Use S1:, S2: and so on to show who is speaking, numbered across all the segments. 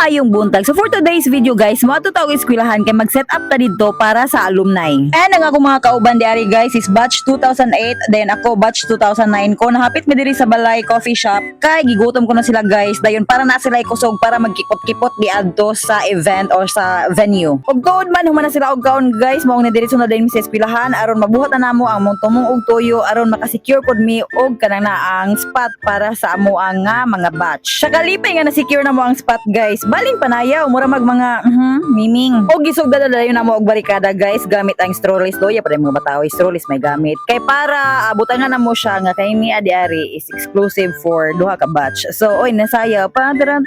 S1: Maayong buntag. So for today's video guys, mo ato tawag eskwelahan kay mag-set up ta didto para sa alumni. And ang ako mga kauban diari guys is batch 2008, then ako batch 2009 ko. Nahapit mi diri sa Balay Coffee Shop kay gigutom ko na sila guys. Dayon para na sila kusog para magkipot-kipot di adto sa event or sa venue. Ug tuod man human na sila og kaon guys, mao ni diri sunod din mi sa eskwelahan aron mabuhat na namo ang montomong og toyo aron makasecure pod mi og kanang naang spot para sa amo ang mga batch. Sa kalipay nga na secure na mo ang spot guys. Baling panayaw mura mag mga miming. Og gisugda dayon na mo og barikada guys gamit ang strollers doya para mga bataw strollers may gamit. Kay para abutangan na mo siya nga kay ni adi-ari is exclusive for duha ka batch. So oy nasaya pa dan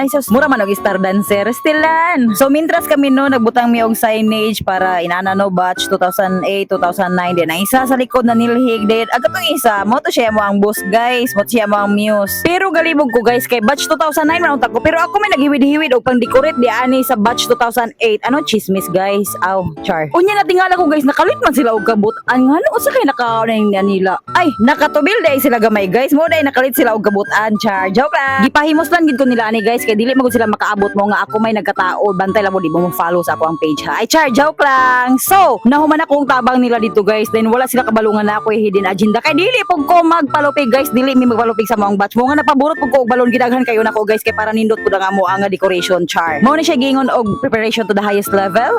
S1: ay sus mura man og star dancer stilan. So mintras kami no nagbutang mi og signage para inana no batch 2008 2009 din ang isa sa likod na nilhig din agatong isa mo to siya mo ang boss guys mo siya mo ang muse. Pero galibog ko guys kay batch 2009 man ko pero ako may naghiwid-hiwid og pang-decorate di ani sa batch 2008 ano chismis guys aw char unya na tingala ko guys nakalit man sila og kabutan ngano usa kay nakaon nila ay nakatubil dai sila gamay guys mo dai nakalit sila og kabutan char joke lang gipahimos lang gid ko nila ani guys kay dili magud sila makaabot mo nga ako may nagkatao bantay lang mo di mo follow sa ako ang page ha ay char joke lang so nahuman akong tabang nila dito guys then wala sila kabalungan na ako hidden agenda kay dili pug ko magpalupig guys dili mi magpalupig sa mga batch mo nga napaburot pug ko og balon gidaghan kayo nako guys kay para nindot pud ang amo ang decoration char mo ni siya gingon og preparation to the highest level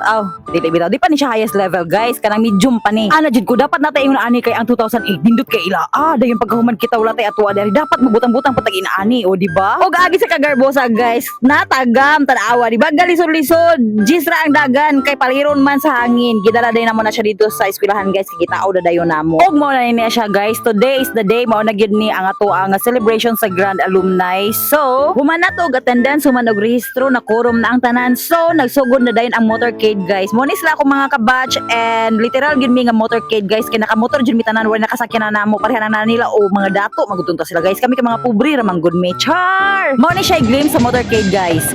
S1: dili bitaw di pa ni siya highest level guys kanang medium pa ni ana jud ko dapat natay ingon ani kay ang 2008 nindot kay ila dayon pagkahuman kita wala tay atua dari dapat mabutang-butang patag inaani o di ba og agi sa kagarbosa guys natagam tanawa di ba galisod-lisod gisra ang dagan kay paliron man sa hangin gidala day namo na siya dito sa eskwelahan guys kitao da dayon namo og mao na niya siya guys today is the day mao na gyud ni ang ato ang celebration sa Grand Alumni so human na to og attendance human og rehistro na quorum na ang tanan so nagsugod na dayon ang motorcade guys mo ni sila ako mga kabatch and literal gyud mi nga motorcade guys kay nakamotor jud mi tanan wala nakasakyan na namo pareha na nila o mga dato magutunta sila guys kami kay mga pobre ra man good me char mo ni siya glimpse sa motorcade guys.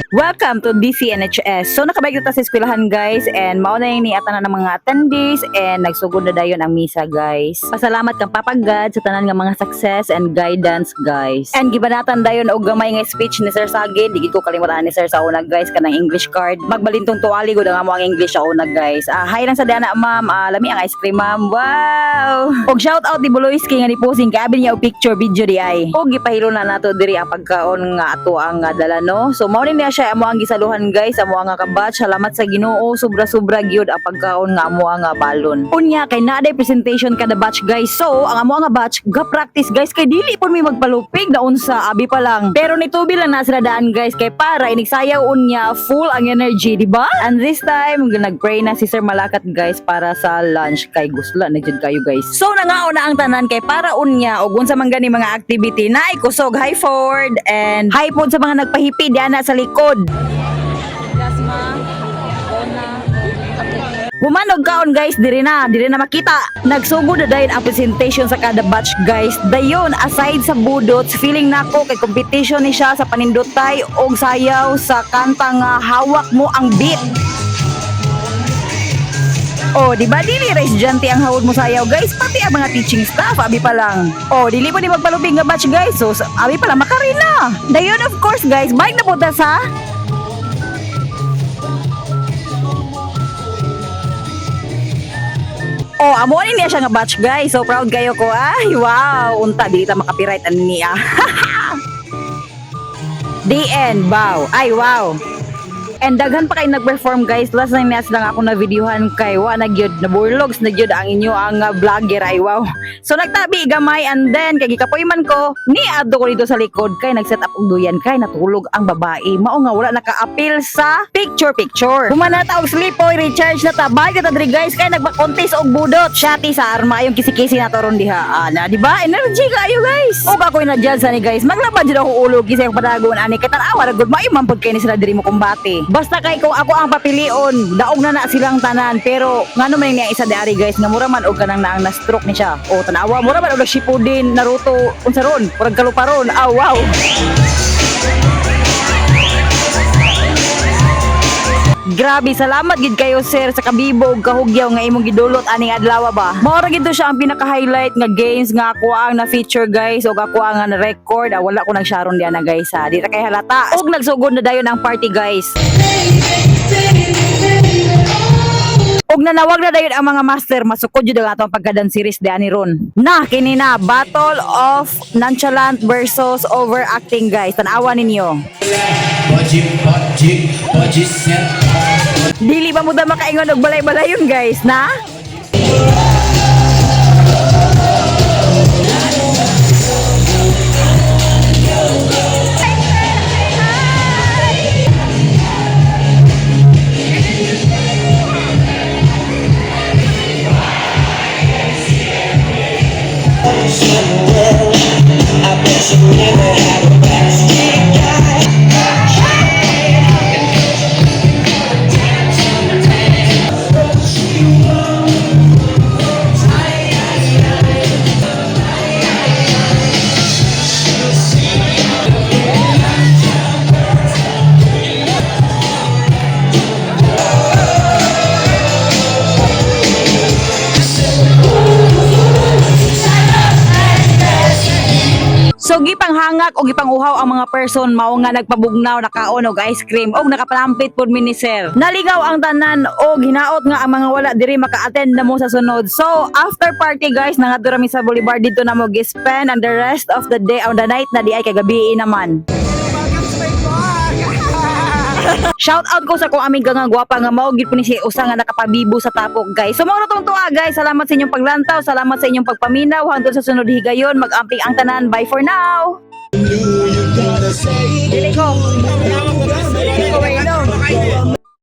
S1: Welcome to DCNHS. So nakabayag ta sa eskwelahan guys and mao na ni atanan ng mga attendees and nagsugod na dayon ang misa guys. Pasalamat kang Papa God sa tanan nga mga success and guidance guys. And gibanatan dayon og gamay nga speech ni Sir Sagi, di ko kalimutan ni Sir sa una guys kanang English card. Magbalintong tuwali gud ang amo ang English sa una guys. Hi lang sa dana ma'am, lami ang ice cream ma'am. Wow. Og shout out ni Buloyski nga ni posing kay abi niya og picture video di ay. Og gipahilo na nato diri ang pagkaon nga ato ang dala no. So mao ni siya amo ang gisaluhan guys amo ang kabatch salamat sa Ginoo sobra-sobra gyud ang pagkaon nga amo ang balon unya kay naaday presentation kada batch guys so ang amo nga batch ga practice guys kay dili pud mi magpalupig na unsa abi pa lang pero nitubi lang na sila daan guys kay para inigsayaw unya full ang energy di ba and this time nagpray na si Sir Malakat guys para sa lunch kay gusla na jud kayo guys so nangaon na ang tanan kay para unya og unsa man gani mga activity na ikusog high forward and high pod sa mga nagpahipi diana sa likod. Yasma, Bona. Humanog kaon guys, diri na makita. Nagsugod na dayon ang presentation sa kada batch guys. Dayon aside sa budots, feeling nako kay competition ni siya sa panindotay og sayaw sa kanta nga hawak mo ang beat. Oh, di ba dili ra estudyante ang hawod mo sayaw guys, pati ang mga teaching staff abi pa lang. Oh, dili pa ni magpalupig nga batch guys. So abi pa lang makarina. Dayon of course guys, bike na punta sa oh, amo ni niya siya nga batch guys. So proud kayo ko. Ay, wow. Unta, dili ta makapiright ani niya. The end, wow. Ay, wow. And daghan pa kay nag-perform guys. Last time niya lang ako na videohan kay wa na gyud na burlogs na gyud ang inyo ang vlogger ay wow. So nagtabi gamay and then kay gikapoy man ko ni adto ko dito sa likod kay nag-set up og duyan kay natulog ang babae. Mao nga wala naka-appeal sa picture. Humana ta og slipoy recharge na ta. Bye ta diri guys kay nagpa-contest og budot. Shati sa arma yung kisi-kisi na to ron diha. Na di ba? Energy kayo guys. Og ako na judge ani guys. Maglabad jud ako ulo kisay padagon ani kay tan-awa ra gud maayo man pud kay ni sila diri mo kumbate. Basta kay kung ako ang papilion, daog na silang tanan. Pero ngano man niya isa diari guys, nga mura man og kanang naang na-stroke ni siya. O tanawa, mura man og shipo din Naruto unsa ron, murag kaluparon. Wow. Grabe, salamat gid kayo sir sa kabibo ug kahugyaw nga imong gidulot aning adlaw ba. Mao ra gid to siya ang pinaka-highlight nga games nga ako ang na-feature guys ug ako ang na-record. Wala ko nag-sharon diyan na guys ha. Di ra kay halata. Ug nagsugod na dayon ang party guys. Ug nanawag na dayon ang mga master masukod jud ang atong pagkadan series di ani ron. Na kini na Battle of Nonchalant versus Overacting guys. Tan-awa ninyo. Dili pa mo da makaingon og balay-balayon guys na? So gipanghangak o gipanguhaw ang mga person mao nga nagpabugnaw nakaon og ice cream og nakapalampit pud mi ni sir. Naligaw ang tanan og hinaot nga ang mga wala diri maka-attend na mo sa sunod. So after party guys nangadto mi sa Boulevard dito na mo gi-spend and the rest of the day on the night na di ay kagabi naman. Shout out ko sa kong aming nga gwapa nga mao gid po ni si usa nga nakapabibo sa tapok guys. So mao tong tuwa guys. Salamat sa inyong paglantaw, salamat sa inyong pagpaminaw hangtod sa sunod higayon. Mag-amping ang tanan. Bye for now. Dili ko. Dili ko